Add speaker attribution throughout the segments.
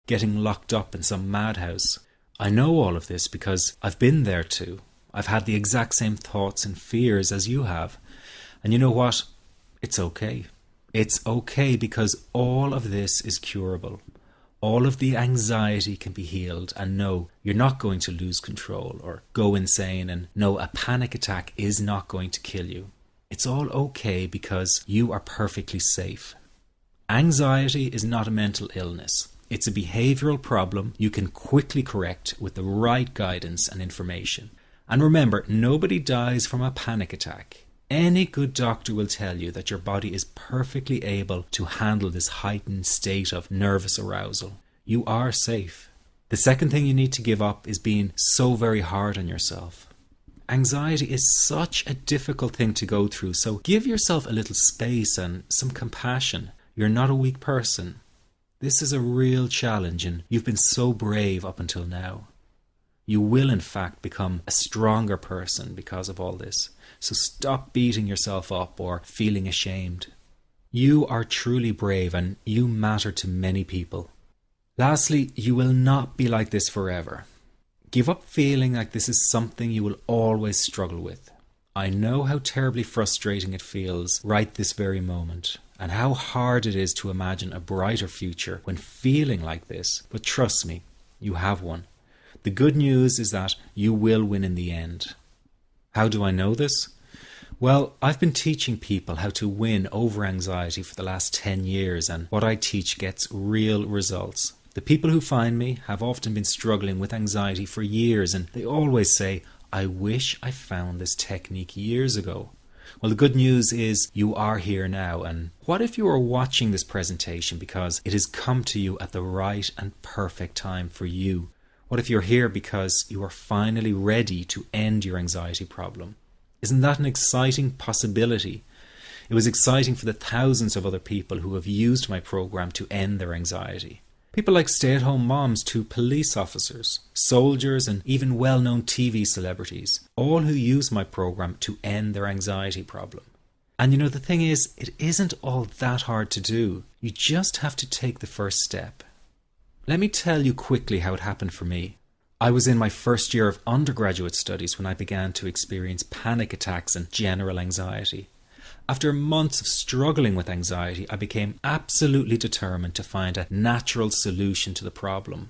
Speaker 1: getting locked up in some madhouse. I know all of this because I've been there too. I've had the exact same thoughts and fears as you have. And you know what? It's okay. It's okay because all of this is curable. All of the anxiety can be healed, and no, you're not going to lose control or go insane, and no, a panic attack is not going to kill you. It's all okay because you are perfectly safe. Anxiety is not a mental illness. It's a behavioral problem you can quickly correct with the right guidance and information. And remember, nobody dies from a panic attack. Any good doctor will tell you that your body is perfectly able to handle this heightened state of nervous arousal. You are safe. The second thing you need to give up is being so very hard on yourself. Anxiety is such a difficult thing to go through, so give yourself a little space and some compassion. You're not a weak person. This is a real challenge, and you've been so brave up until now. You will in fact become a stronger person because of all this. So stop beating yourself up or feeling ashamed. You are truly brave and you matter to many people. Lastly, you will not be like this forever. Give up feeling like this is something you will always struggle with. I know how terribly frustrating it feels right this very moment, and how hard it is to imagine a brighter future when feeling like this, but trust me, you have one. The good news is that you will win in the end. How do I know this? Well, I've been teaching people how to win over anxiety for the last 10 years, and what I teach gets real results. The people who find me have often been struggling with anxiety for years, and they always say, I wish I found this technique years ago. Well, the good news is you are here now, and what if you are watching this presentation because it has come to you at the right and perfect time for you? What if you're here because you are finally ready to end your anxiety problem? Isn't that an exciting possibility? It was exciting for the thousands of other people who have used my program to end their anxiety. People like stay-at-home moms to police officers, soldiers, and even well-known TV celebrities, all who use my program to end their anxiety problem. And you know, the thing is, it isn't all that hard to do. You just have to take the first step. Let me tell you quickly how it happened for me. I was in my first year of undergraduate studies when I began to experience panic attacks and general anxiety. After months of struggling with anxiety, I became absolutely determined to find a natural solution to the problem.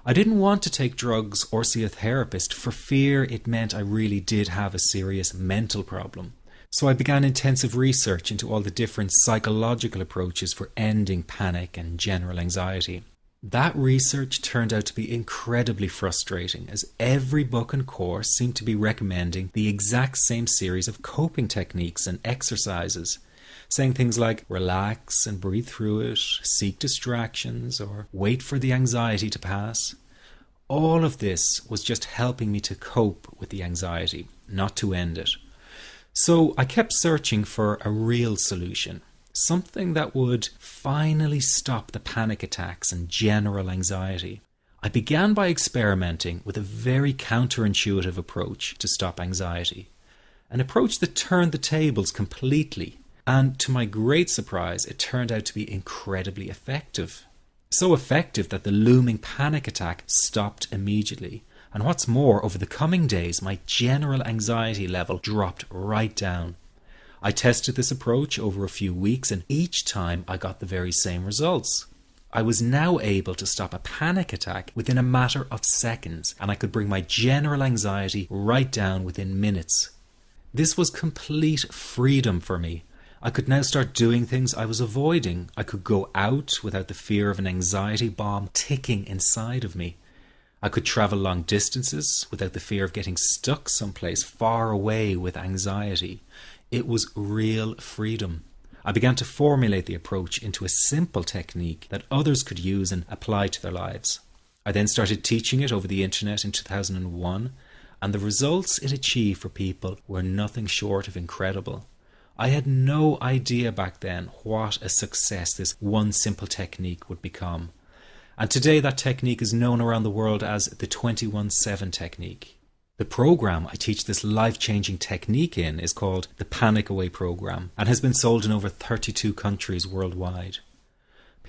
Speaker 1: I didn't want to take drugs or see a therapist for fear it meant I really did have a serious mental problem. So I began intensive research into all the different psychological approaches for ending panic and general anxiety. That research turned out to be incredibly frustrating, as every book and course seemed to be recommending the exact same series of coping techniques and exercises, saying things like relax and breathe through it, seek distractions, or wait for the anxiety to pass. All of this was just helping me to cope with the anxiety, not to end it. So I kept searching for a real solution. Something that would finally stop the panic attacks and general anxiety. I began by experimenting with a very counterintuitive approach to stop anxiety. An approach that turned the tables completely. And to my great surprise, it turned out to be incredibly effective. So effective that the looming panic attack stopped immediately. And what's more, over the coming days, my general anxiety level dropped right down. I tested this approach over a few weeks, and each time I got the very same results. I was now able to stop a panic attack within a matter of seconds, and I could bring my general anxiety right down within minutes. This was complete freedom for me. I could now start doing things I was avoiding. I could go out without the fear of an anxiety bomb ticking inside of me. I could travel long distances without the fear of getting stuck someplace far away with anxiety. It was real freedom. I began to formulate the approach into a simple technique that others could use and apply to their lives. I then started teaching it over the internet in 2001, and the results it achieved for people were nothing short of incredible. I had no idea back then what a success this one simple technique would become. And today that technique is known around the world as the 21-7 technique. The program I teach this life-changing technique in is called the Panic Away program and has been sold in over 32 countries worldwide.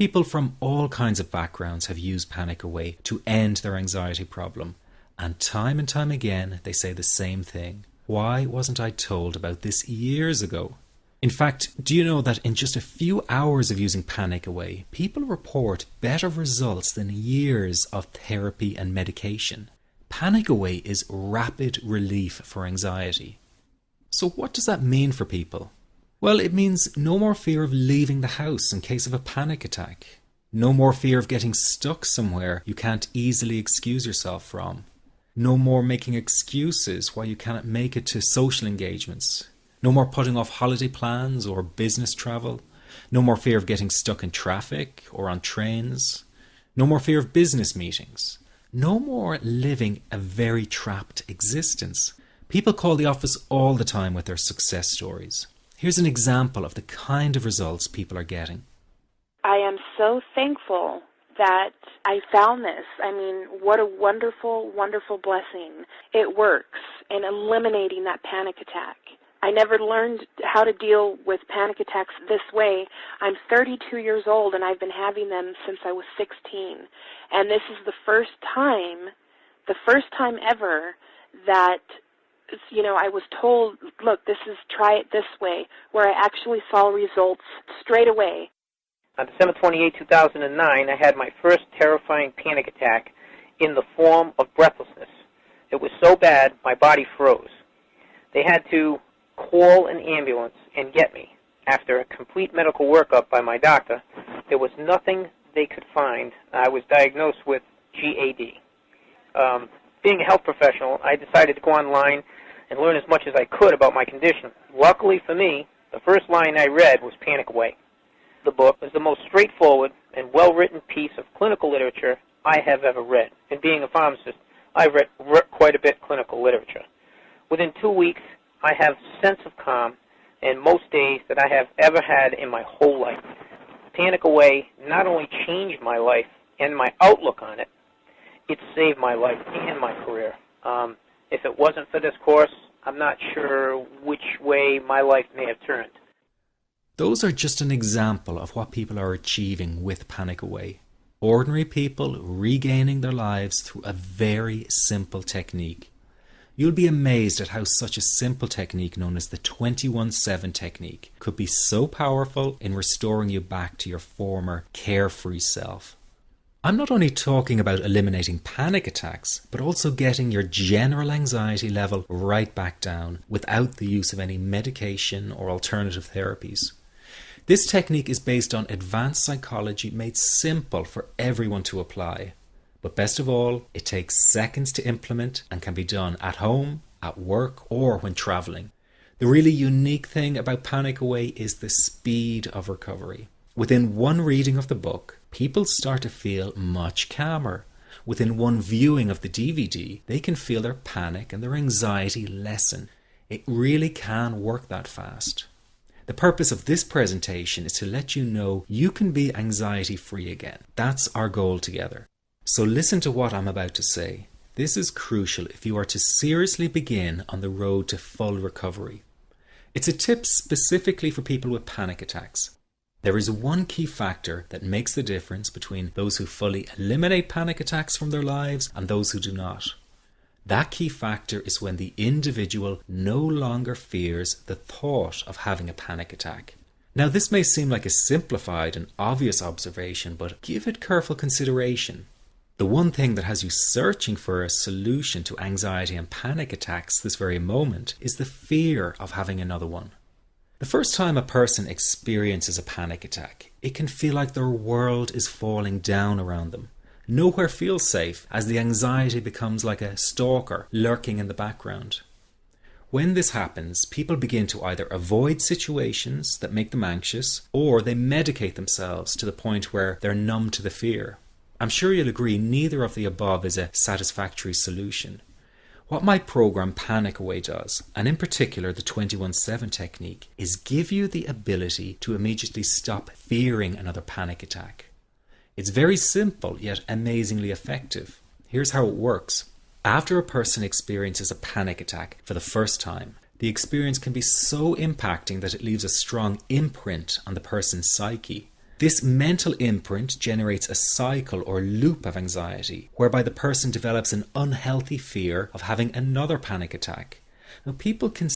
Speaker 1: People from all kinds of backgrounds have used Panic Away to end their anxiety problem. And time again, they say the same thing. Why wasn't I told about this years ago? In fact, do you know that in just a few hours of using Panic Away, people report better results than years of therapy and medication? Panic Away is rapid relief for anxiety. So what does that mean for people? Well, it means no more fear of leaving the house in case of a panic attack. No more fear of getting stuck somewhere you can't easily excuse yourself from. No more making excuses why you cannot make it to social engagements. No more putting off holiday plans or business travel. No more fear of getting stuck in traffic or on trains. No more fear of business meetings. No more living a very trapped existence. People call the office all the time with their success stories. Here's an example of the kind of results people are getting.
Speaker 2: I am so thankful that I found this. I mean, what a wonderful, wonderful blessing. It works in eliminating that panic attack. I never learned how to deal with panic attacks this way. I'm 32 years old and I've been having them since I was 16. And this is the first time ever that, I was told, look, try it this way, where I actually saw results straight away.
Speaker 3: On December 28, 2009, I had my first terrifying panic attack in the form of breathlessness. It was so bad, my body froze. They had to call an ambulance and get me. After a complete medical workup by my doctor, there was nothing they could find. I was diagnosed with GAD. Being a health professional, I decided to go online and learn as much as I could about my condition. Luckily for me, the first line I read was Panic Away. The book is the most straightforward and well-written piece of clinical literature I have ever read. And being a pharmacist, I've read quite a bit of clinical literature. Within 2 weeks, I have a sense of calm and most days that I have ever had in my whole life. Panic Away not only changed my life and my outlook on it, it saved my life and my career. If it wasn't for this course, I'm not sure which way my life may have turned.
Speaker 1: Those are just an example of what people are achieving with Panic Away. Ordinary people regaining their lives through a very simple technique. You'll be amazed at how such a simple technique known as the 21-7 technique could be so powerful in restoring you back to your former carefree self. I'm not only talking about eliminating panic attacks, but also getting your general anxiety level right back down without the use of any medication or alternative therapies. This technique is based on advanced psychology made simple for everyone to apply. But best of all, it takes seconds to implement and can be done at home, at work, or when traveling. The really unique thing about Panic Away is the speed of recovery. Within one reading of the book, people start to feel much calmer. Within one viewing of the DVD, they can feel their panic and their anxiety lessen. It really can work that fast. The purpose of this presentation is to let you know you can be anxiety-free again. That's our goal together. So listen to what I'm about to say. This is crucial if you are to seriously begin on the road to full recovery. It's a tip specifically for people with panic attacks. There is one key factor that makes the difference between those who fully eliminate panic attacks from their lives and those who do not. That key factor is when the individual no longer fears the thought of having a panic attack. Now, this may seem like a simplified and obvious observation, but give it careful consideration. The one thing that has you searching for a solution to anxiety and panic attacks this very moment is the fear of having another one. The first time a person experiences a panic attack, it can feel like their world is falling down around them. Nowhere feels safe as the anxiety becomes like a stalker lurking in the background. When this happens, people begin to either avoid situations that make them anxious, or they medicate themselves to the point where they're numb to the fear. I'm sure you'll agree neither of the above is a satisfactory solution. What my program Panic Away does, and in particular the 21-7 technique, is give you the ability to immediately stop fearing another panic attack. It's very simple yet amazingly effective. Here's how it works. After a person experiences a panic attack for the first time, the experience can be so impacting that it leaves a strong imprint on the person's psyche. This mental imprint generates a cycle or loop of anxiety, whereby the person develops an unhealthy fear of having another panic attack. Now, people can